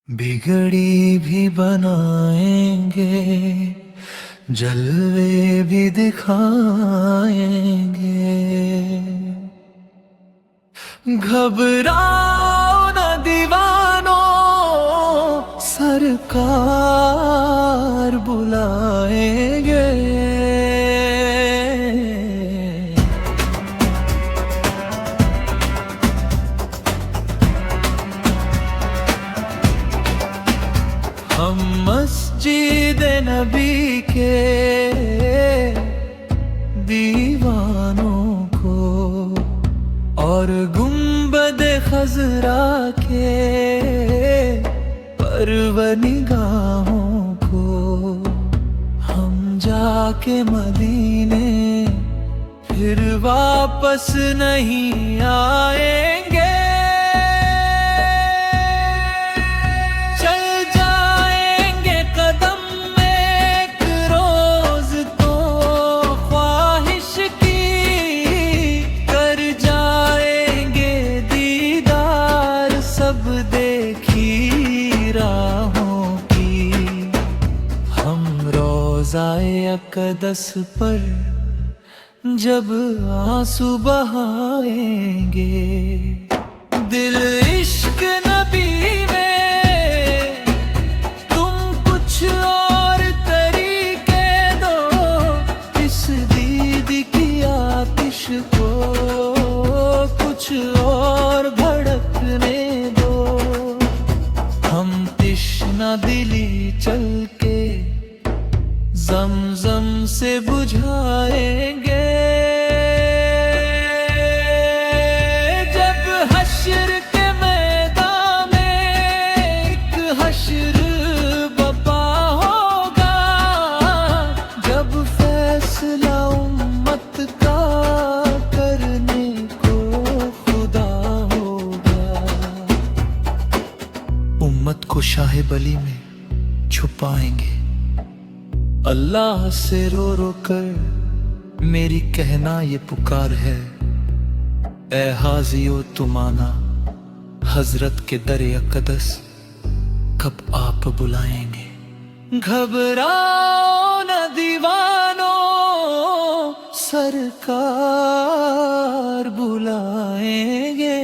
बिगड़ी भी बनाएंगे, जलवे भी दिखाएंगे। घबराओ न दीवानों, सरकार बुलाएंगे। हम मस्जिद नबी के दीवानों को और गुंबद खजरा के परवनिगाहों को हम जाके मदीने फिर वापस नहीं आएंगे। चल जाएंगे कदम में एक रोज तो ख्वाहिश की, कर जाएंगे दीदार सब देखी राहों की। हम रोज़ाए अक़दस पर जब आंसू बहाएंगे, दिल इश्क नबी में तुम कुछ और तरीके दो, इस दीद की आतिश को कुछ और भड़कने दो। हम तिश्ना दिली चल के ज़मज़म से बुझाएंगे। जब हश्र के मैदान में एक हश्र बपा होगा, जब फैसला उम्मत का करने को खुदा होगा। उम्मत को शाहे बली में छुपाएंगे, अल्लाह से रो रो कर मेरी कहना ये पुकार है, ए हाजियो तुमाना हजरत के दर अक़दस कब आप बुलाएंगे। घबराओ न दीवानों, सरकार बुलाएंगे।